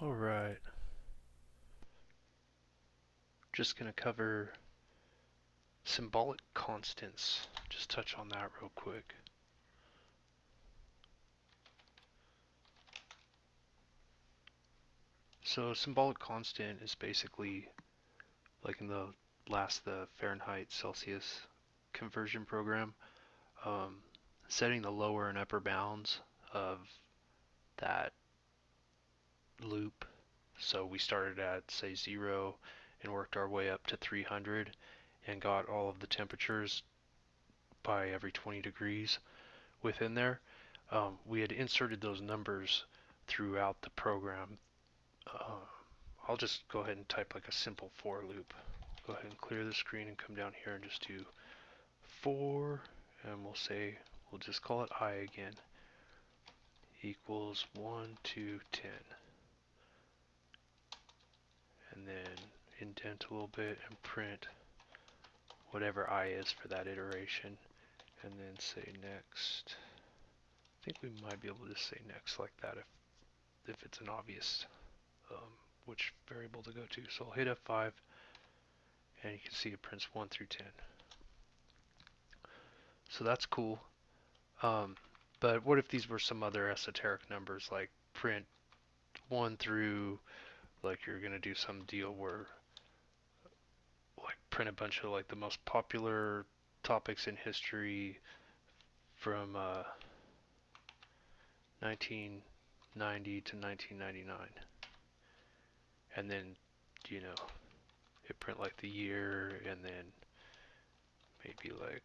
Alright, just going to cover symbolic constants. Just touch on that real quick. So symbolic constant is basically like in the Fahrenheit Celsius conversion program, um, setting the lower and upper bounds of that loop. So we started at say 0 and worked our way up to 300 and got all of the temperatures by every 20 degrees within there. We had inserted those numbers throughout the program. Uh, I'll just go ahead and type like a simple for loop. Go ahead and clear the screen and come down here and just do for, and we'll just call it I again, equals 1 to 10. And then indent a little bit and print whatever I is for that iteration. And then say next. I think we might be able to say next like that if it's an obvious which variable to go to. So I'll hit F5 and you can see it prints 1 through 10. So that's cool. But what if these were some other esoteric numbers like print 1 through, like you're going to do some deal where like print a bunch of like the most popular topics in history from 1990 to 1999. And then, you know, hit print like the year and then maybe like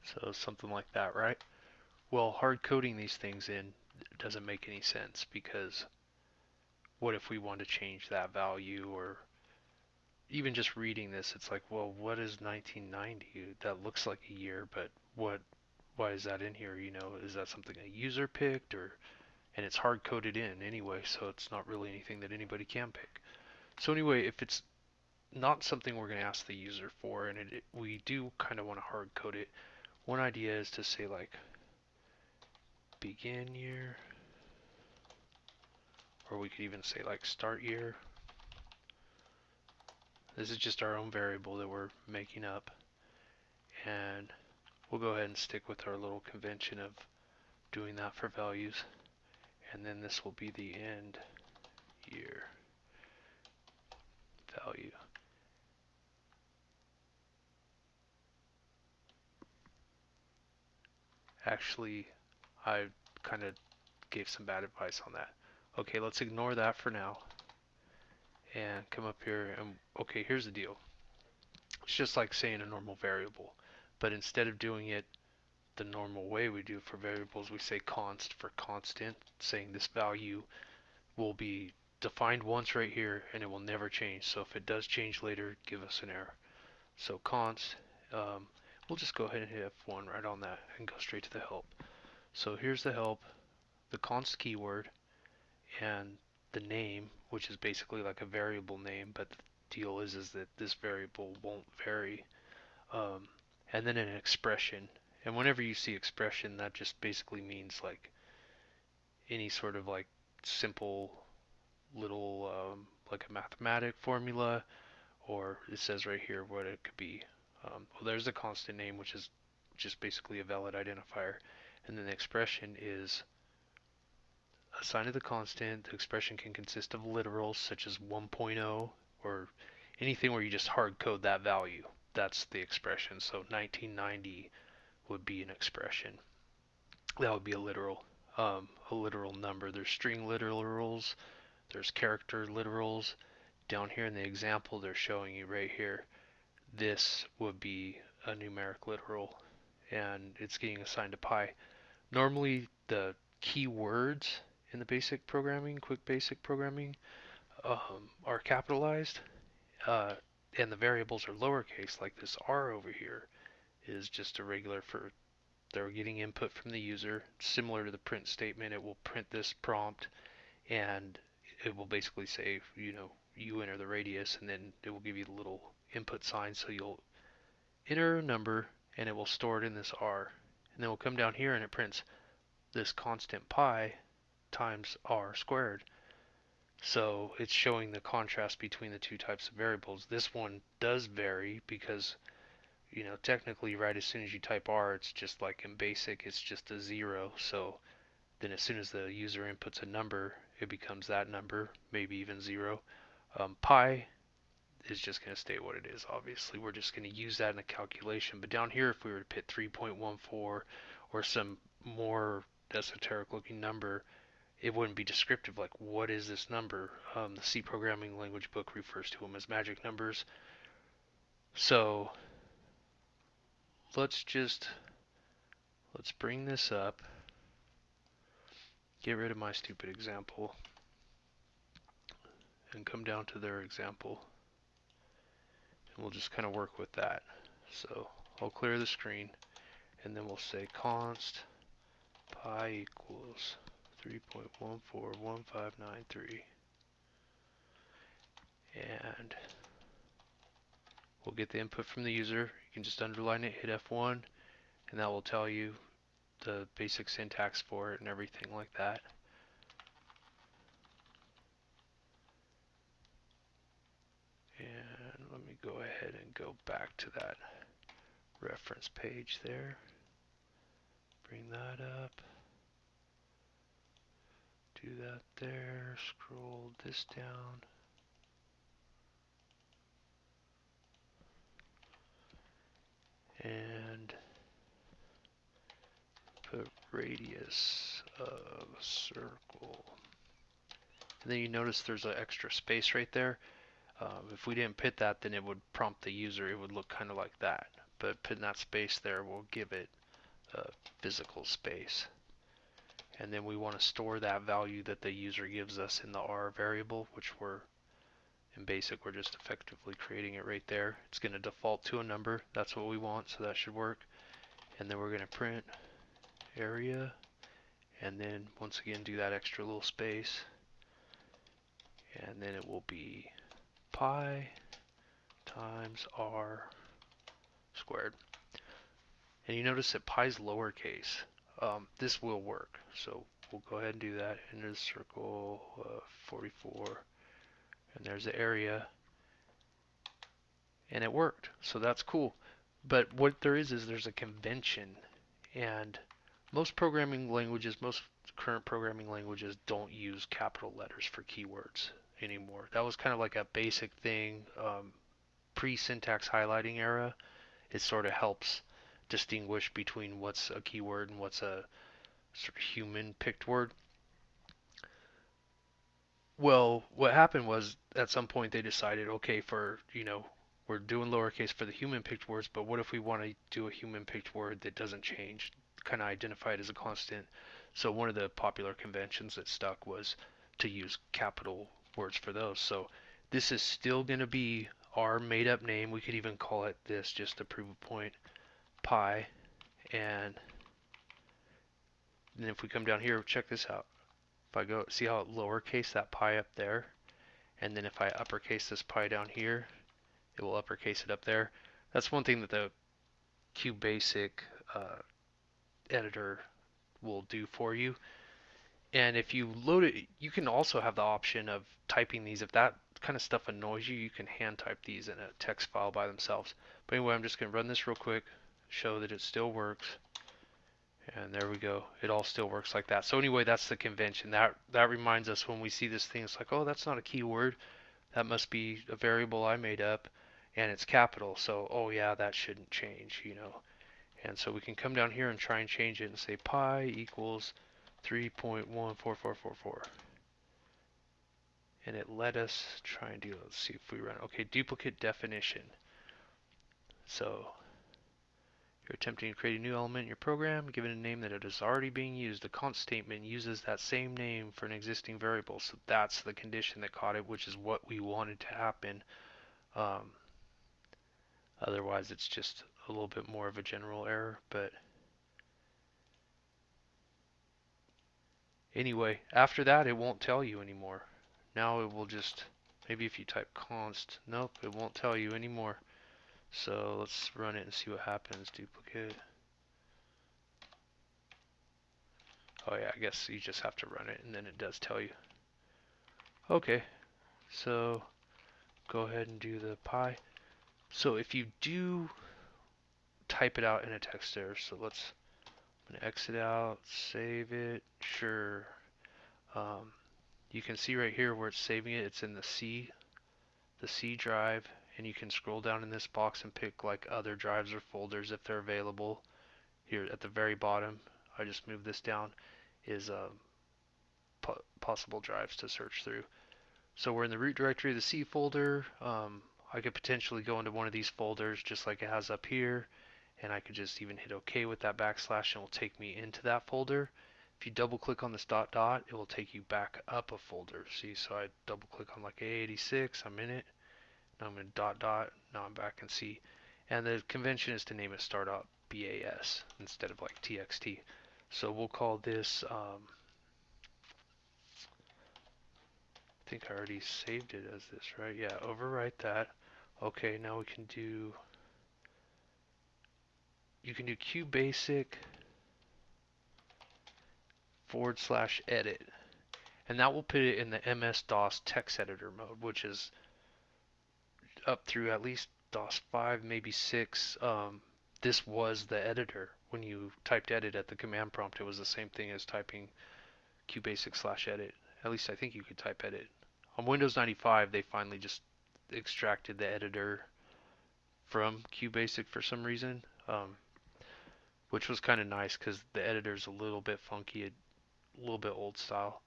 so something like that, right? Well, hard coding these things in doesn't make any sense because what if we want to change that value, or even just reading this, it's like, well, what is 1990? That looks like a year, but why is that in here? Is that something a user picked, or and it's hard coded in anyway, so it's not really anything that anybody can pick. So anyway, if it's not something we're going to ask the user for, and we do kind of want to hard code it, one idea is to say like begin year, or we could even say like start year. This is just our own variable that we're making up, and we'll go ahead and stick with our little convention of doing that for values, and then this will be the end year value. Actually, I kind of gave some bad advice on that. Okay, let's ignore that for now and come up here and okay, here's the deal. It's just like saying a normal variable, but instead of doing it the normal way we do for variables, we say const for constant, saying this value will be defined once right here and it will never change. So if it does change later, give us an error. So const, we'll just go ahead and hit F1 right on that and go straight to the help. So here's the help, the const keyword, and the name, which is basically like a variable name, but the deal is that this variable won't vary. And then an expression. And whenever you see expression, that just basically means like any sort of like simple little like a mathematic formula, or it says right here what it could be. Well, there's the constant name, which is just basically a valid identifier, and then the expression is assigned to the constant. The expression can consist of literals such as 1.0 or anything where you just hard code that value. That's the expression. So 1990 would be an expression. That would be a literal number. There's string literals, there's character literals. Down here in the example they're showing you right here, this would be a numeric literal, and it's getting assigned to pi. Normally the keywords in the basic programming, quick basic programming, are capitalized, uh, and the variables are lowercase, like this R over here is just a regular for they're getting input from the user. Similar to the print statement, it will print this prompt and it will basically say, you enter the radius, and then it will give you the little input sign, so you'll enter a number, and it will store it in this R. And then we'll come down here and it prints this constant pi times R squared. So it's showing the contrast between the two types of variables. This one does vary because, technically right as soon as you type R, it's just like in BASIC, it's just a 0. So then as soon as the user inputs a number, it becomes that number, maybe even 0. Pi is just going to stay what it is, obviously. We're just going to use that in a calculation. But down here, if we were to put 3.14 or some more esoteric looking number, it wouldn't be descriptive, like what is this number? The C programming language book refers to them as magic numbers. So let's bring this up, get rid of my stupid example, and come down to their example, and we'll just kind of work with that. So I'll clear the screen, and then we'll say const pi equals 3.141593, and we'll get the input from the user. You can just underline it, hit F1, and that will tell you the basic syntax for it and everything like that. And let me go ahead and go back to that reference page there. Bring that up. Do that there. Scroll this down. And put radius of circle. And then you notice there's an extra space right there. If we didn't put that, then it would prompt the user. It would look kind of like that. But putting that space there will give it a physical space. And then we want to store that value that the user gives us in the R variable, which in BASIC, we're just effectively creating it right there. It's going to default to a number. That's what we want, so that should work. And then we're going to print area, and then once again do that extra little space, and then it will be pi times R squared. And you notice that pi is lowercase. This will work, so we'll go ahead and do that. Enter the circle 44, and there's the area, and it worked. So that's cool. But what there is there's a convention, and most programming languages, most current programming languages don't use capital letters for keywords anymore. That was kind of like a basic thing pre-syntax highlighting era. It sort of helps distinguish between what's a keyword and what's a sort of human picked word. Well, what happened was at some point they decided, okay, we're doing lowercase for the human picked words, but what if we want to do a human picked word that doesn't change, kind of identify it as a constant? So one of the popular conventions that stuck was to use capital words for those. So this is still going to be our made up name. We could even call it this just to prove a point, pi. And then if we come down here, check this out. If I go, see how it lowercase that pi up there? And then if I uppercase this pi down here, it will uppercase it up there. That's one thing that the QBasic editor will do for you. And if you load it, you can also have the option of typing these. If that kind of stuff annoys you, you can hand type these in a text file by themselves. But anyway, I'm just going to run this real quick, show that it still works. And there we go. It all still works like that. So anyway, that's the convention. That reminds us when we see this thing, it's like, oh, that's not a keyword. That must be a variable I made up, and it's capital. So, oh yeah, that shouldn't change, And so we can come down here and try and change it and say pi equals 3.14444. And it let us try and do, let's see if we run, okay, duplicate definition. So you're attempting to create a new element in your program, given a name that it is already being used. The const statement uses that same name for an existing variable. So that's the condition that caught it, which is what we wanted to happen. Otherwise, it's just a little bit more of a general error. But anyway, after that, it won't tell you anymore. Now it will just, maybe if you type const, nope, it won't tell you anymore. So let's run it and see what happens. Duplicate. Oh yeah, I guess you just have to run it and then it does tell you. Okay, so go ahead and do the pi. So if you do type it out in a text editor, so I'm gonna exit out, save it, sure. You can see right here where it's saving it, it's in the C drive, and you can scroll down in this box and pick like other drives or folders if they're available. Here at the very bottom, I just moved this down, is possible drives to search through. So we're in the root directory of the C folder. I could potentially go into one of these folders just like it has up here, and I could just even hit OK with that backslash and it will take me into that folder. If you double click on this dot dot, it will take you back up a folder. See, so I double click on like A86, I'm in it. Now I'm in dot dot, now I'm back in C. And the convention is to name it star.bas instead of like txt. So we'll call this, I think I already saved it as this, right? Yeah, overwrite that. Okay, now we can do, you can do QBasic /edit. And that will put it in the MS-DOS text editor mode, which is up through at least DOS 5, maybe 6. This was the editor. When you typed edit at the command prompt, it was the same thing as typing QBasic /edit. At least I think you could type edit. On Windows 95, they finally just extracted the editor from QBasic for some reason, which was kind of nice because the editor's a little bit funky, a little bit old style.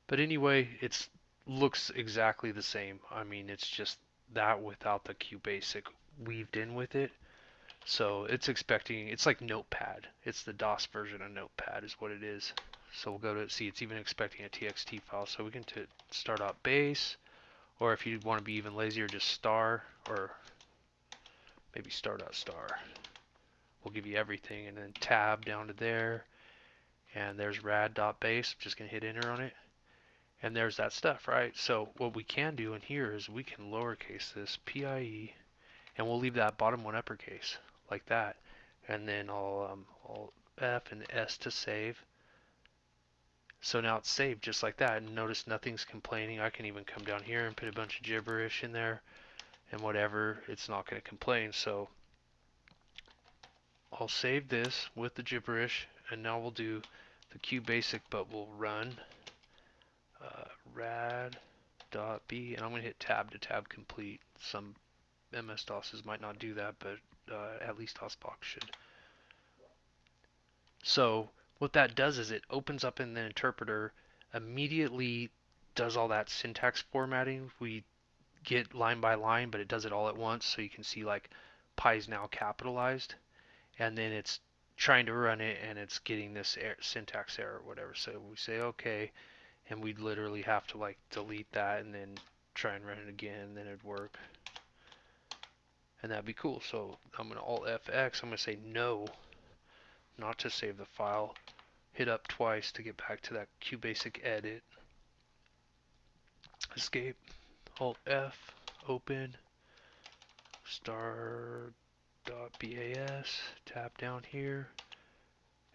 But anyway, it looks exactly the same. I mean, it's just that without the QBasic weaved in with it. So it's expecting, it's like Notepad. It's the DOS version of Notepad is what it is. So we'll go to see, it's even expecting a TXT file. So we can star.base, or if you want to be even lazier, just star, or maybe star.star. We'll give you everything, and then tab down to there, and there's rad.base. I'm just going to hit enter on it. And there's that stuff, right? So what we can do in here is we can lowercase this PIE, and we'll leave that bottom one uppercase, like that. And then I'll F and S to save. So now it's saved just like that. And notice nothing's complaining. I can even come down here and put a bunch of gibberish in there, and whatever, it's not going to complain. So I'll save this with the gibberish, and now we'll do the QBasic, but we'll run rad.b, and I'm going to hit tab to tab complete. Some MS-DOSes might not do that, but at least DOSBox should. So what that does is it opens up in the interpreter, immediately does all that syntax formatting. We get line by line, but it does it all at once, so you can see like pi is now capitalized, and then it's trying to run it, and it's getting this syntax error or whatever. So we say okay, and we'd literally have to like delete that and then try and run it again, and then it'd work. And that'd be cool. So I'm going to Alt FX, I'm going to say no, not to save the file. Hit up twice to get back to that QBasic edit. Escape, Alt F, open, star.bas, tap down here,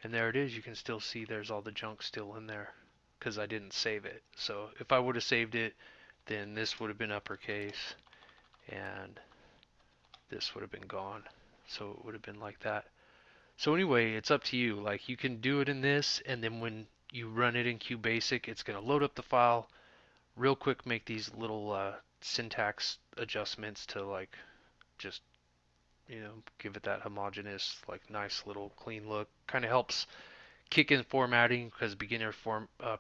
and there it is. You can still see there's all the junk still in there because I didn't save it. So if I would have saved it, then this would have been uppercase and this would have been gone. So it would have been like that. So anyway, it's up to you. Like, you can do it in this, and then when you run it in QBasic, it's going to load up the file real quick, make these little syntax adjustments to like just, you know, give it that homogeneous, like nice little clean look. Kind of helps kick in formatting because beginner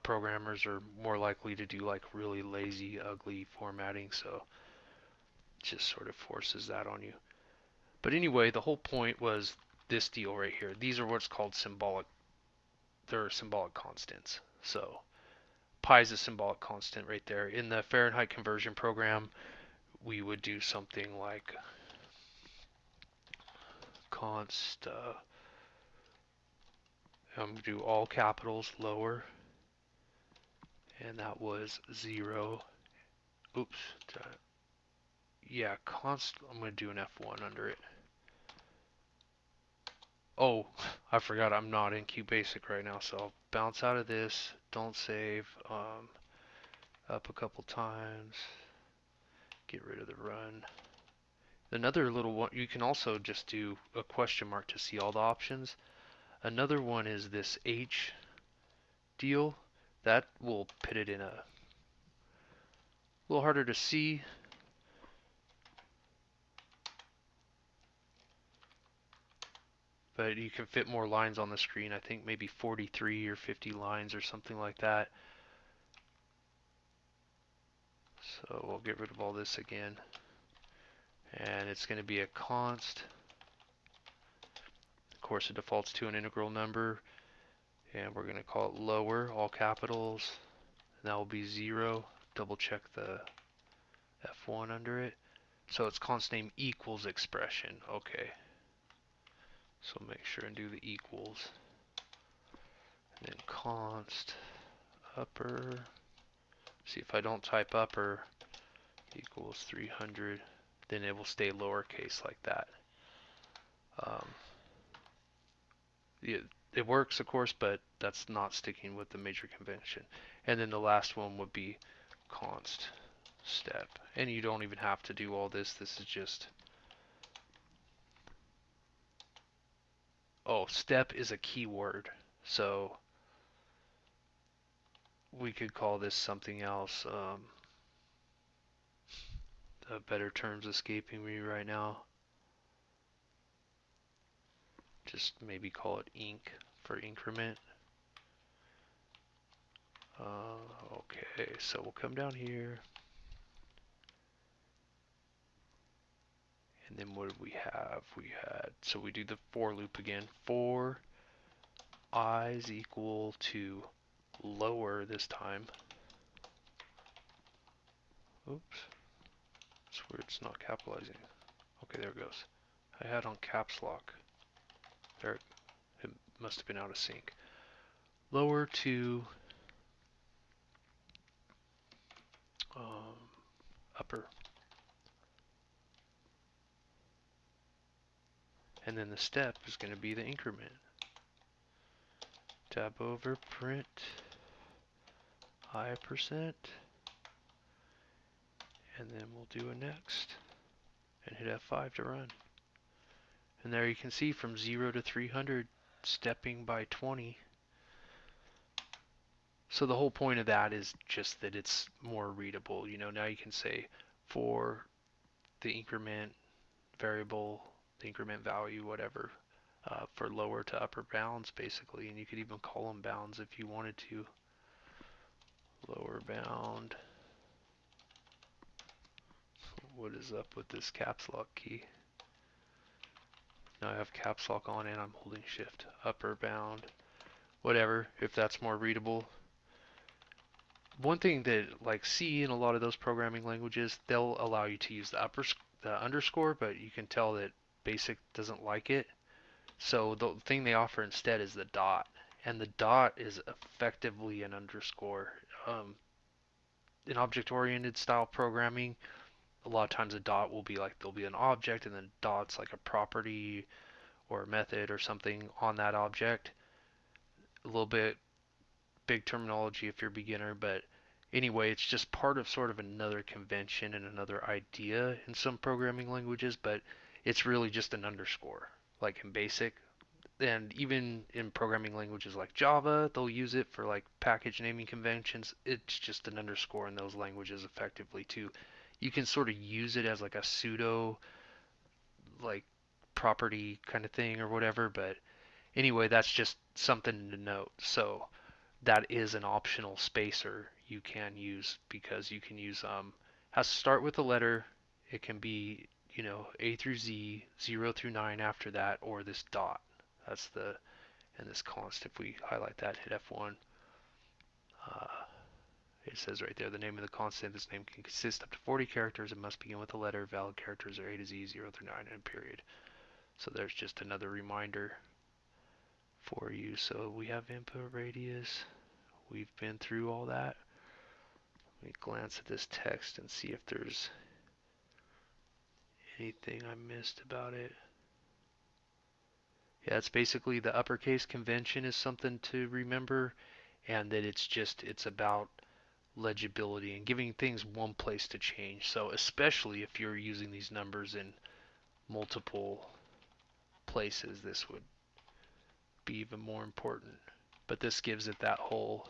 programmers are more likely to do like really lazy, ugly formatting. So it just sort of forces that on you. But anyway, the whole point was this deal right here. These are what's called symbolic. They're symbolic constants. So pi is a symbolic constant right there. In the Fahrenheit conversion program, we would do something like const, do all capitals lower, and that was 0. Oops. yeah, const. I'm gonna do an F1 under it. Oh, I forgot I'm not in QBasic right now, so I'll bounce out of this. Don't save. Up a couple times. Get rid of the run. Another little one, you can also just do a question mark to see all the options. Another one is this H deal. That will put it in a little harder to see. But you can fit more lines on the screen. I think maybe 43 or 50 lines or something like that. So we'll get rid of all this again. And it's going to be a const. Of course, it defaults to an integral number. And we're going to call it lower, all capitals. And that will be 0. Double check the F1 under it. So it's const name equals expression. Okay. So make sure and do the equals. And then const upper. See, if I don't type upper equals 300, then it will stay lowercase like that. It works, of course, but that's not sticking with the major convention. And then the last one would be const step. And you don't even have to do all this. This is just... Oh, step is a keyword. So we could call this something else. A better term's escaping me right now. Just maybe call it inc for increment. Okay, so we'll come down here. And then what did we have? So we do the for loop again. For I is equal to lower this time. Oops. That's where it's not capitalizing. Okay, there it goes. I had on caps lock. There, it must have been out of sync. Lower to upper. And then the step is going to be the increment. Tab over, print I%, and then we'll do a next, and hit F5 to run. And there you can see from 0 to 300, stepping by 20. So the whole point of that is just that it's more readable. You know, now you can say for the increment variable, the increment value, whatever, for lower to upper bounds, basically. And you could even call them bounds if you wanted to. Lower bound. What is up with this caps lock key? Now I have caps lock on and I'm holding shift. Upper bound. Whatever, if that's more readable. One thing that, like C and a lot of those programming languages, they'll allow you to use the underscore, but you can tell that BASIC doesn't like it. So the thing they offer instead is the dot, and the dot is effectively an underscore. In object-oriented style programming, a lot of times a dot will be like, there'll be an object and then dot's like a property or a method or something on that object. A little bit big terminology if you're a beginner, but anyway, it's just part of sort of another convention and another idea in some programming languages, but it's really just an underscore, like in BASIC. And even in programming languages like Java, they'll use it for like package naming conventions. It's just an underscore in those languages effectively too. You can sort of use it as like a pseudo like property kind of thing or whatever, but anyway, that's just something to note. So that is an optional spacer you can use, because you can use has to start with a letter. It can be, you know, A through Z, 0 through 9 after that, or this dot. That's the, and this const, if we highlight that, hit F1, it says right there, the name of the constant, this name can consist up to 40 characters and must begin with a letter. Valid characters are A to Z, 0 through 9, and a period. So there's just another reminder for you. So we have input radius. We've been through all that. Let me glance at this text and see if there's Anything I missed about it? Yeah, it's basically the uppercase convention is something to remember, and that it's about legibility and giving things one place to change. So especially if you're using these numbers in multiple places, this would be even more important. But this gives it that whole,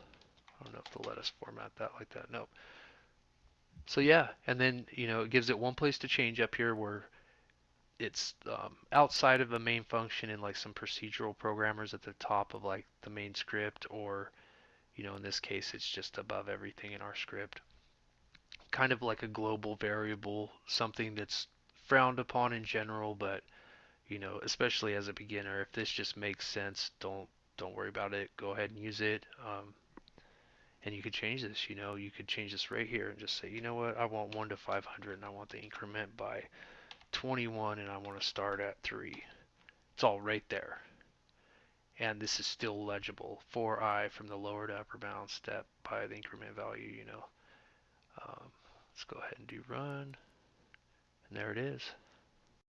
I don't know if they'll let us format that like that. Nope. So yeah, and then it gives it one place to change up here where it's outside of the main function in like some procedural programmers at the top of like the main script, or in this case it's just above everything in our script. Kind of like a global variable, something that's frowned upon in general, but especially as a beginner, if this just makes sense, don't worry about it. Go ahead and use it. And you could change this. You could change this right here and just say, you know what, I want 1 to 500, and I want the increment by 21, and I want to start at 3. It's all right there. And this is still legible for I from the lower to upper bound step by the increment value. Let's go ahead and do run. And there it is.